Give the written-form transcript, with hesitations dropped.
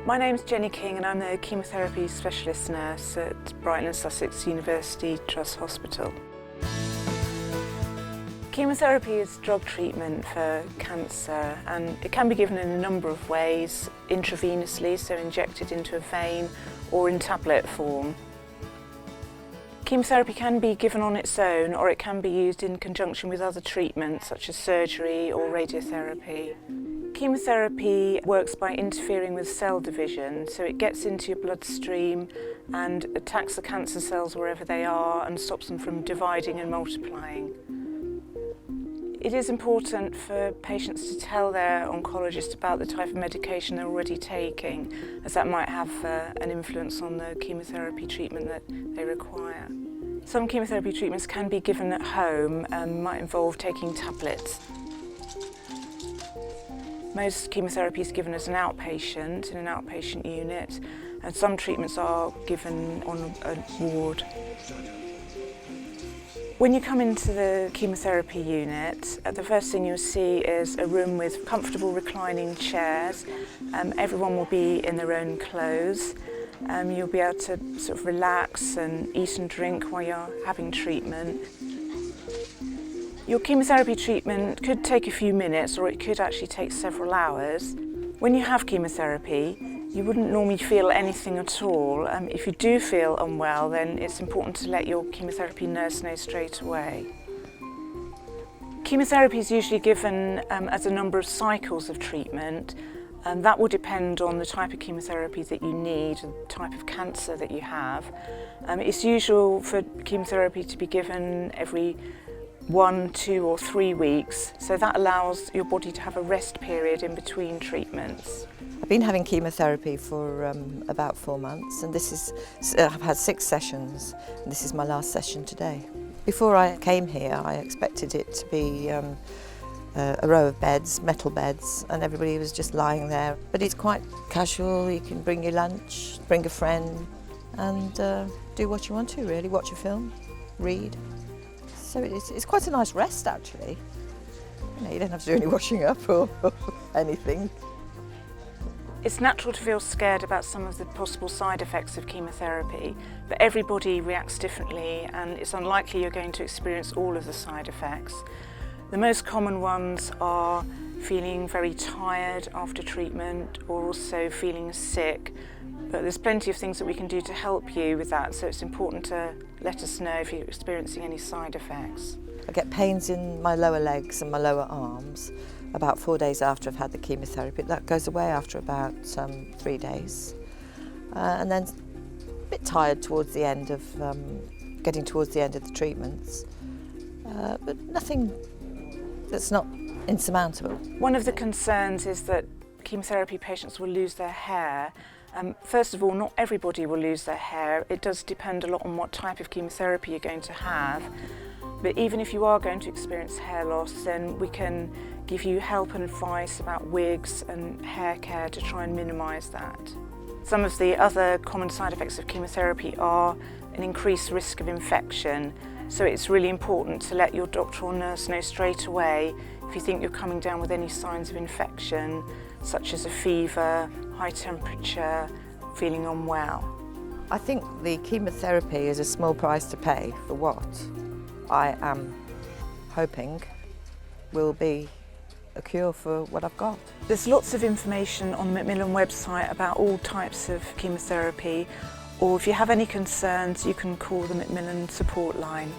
My name's Jenny King and I'm the Chemotherapy Specialist Nurse at Brighton and Sussex University Trust Hospital. Chemotherapy is drug treatment for cancer and it can be given in a number of ways, intravenously, so injected into a vein, or in tablet form. Chemotherapy can be given on its own or it can be used in conjunction with other treatments such as surgery or radiotherapy. Chemotherapy works by interfering with cell division, so it gets into your bloodstream and attacks the cancer cells wherever they are and stops them from dividing and multiplying. It is important for patients to tell their oncologist about the type of medication they're already taking, as that might have an influence on the chemotherapy treatment that they require. Some chemotherapy treatments can be given at home and might involve taking tablets. Most chemotherapy is given as an outpatient in an outpatient unit, and some treatments are given on a ward. When you come into the chemotherapy unit, the first thing you'll see is a room with comfortable reclining chairs. Everyone will be in their own clothes. You'll be able to sort of relax and eat and drink while you're having treatment. Your chemotherapy treatment could take a few minutes or it could actually take several hours. When you have chemotherapy, you wouldn't normally feel anything at all. If you do feel unwell, then it's important to let your chemotherapy nurse know straight away. Chemotherapy is usually given as a number of cycles of treatment, and that will depend on the type of chemotherapy that you need and the type of cancer that you have. It's usual for chemotherapy to be given every 1, 2 or 3 weeks, so that allows your body to have a rest period in between treatments. I've been having chemotherapy for about 4 months, and I've had 6 sessions, and this is my last session today. Before I came here, I expected it to be a row of beds, metal beds, and everybody was just lying there. But it's quite casual. You can bring your lunch, bring a friend, and do what you want to, really. Watch a film, read. So it's quite a nice rest, actually. You don't have to do any washing up or anything. It's natural to feel scared about some of the possible side effects of chemotherapy, but everybody reacts differently and it's unlikely you're going to experience all of the side effects. The most common ones are feeling very tired after treatment or also feeling sick, but there's plenty of things that we can do to help you with that, so it's important to let us know if you're experiencing any side effects. I get pains in my lower legs and my lower arms about 4 days after I've had the chemotherapy. That goes away after about 3 days. And then a bit tired towards the end of, getting towards the end of the treatments. But nothing that's not insurmountable. One of the concerns is that chemotherapy patients will lose their hair. First of all, not everybody will lose their hair. It does depend a lot on what type of chemotherapy you're going to have. But even if you are going to experience hair loss, then we can give you help and advice about wigs and hair care to try and minimise that. Some of the other common side effects of chemotherapy are an increased risk of infection. So it's really important to let your doctor or nurse know straight away if you think you're coming down with any signs of infection, such as a fever, high temperature, feeling unwell. I think the chemotherapy is a small price to pay for what I am hoping will be a cure for what I've got. There's lots of information on the Macmillan website about all types of chemotherapy, or if you have any concerns, you can call the Macmillan Support Line.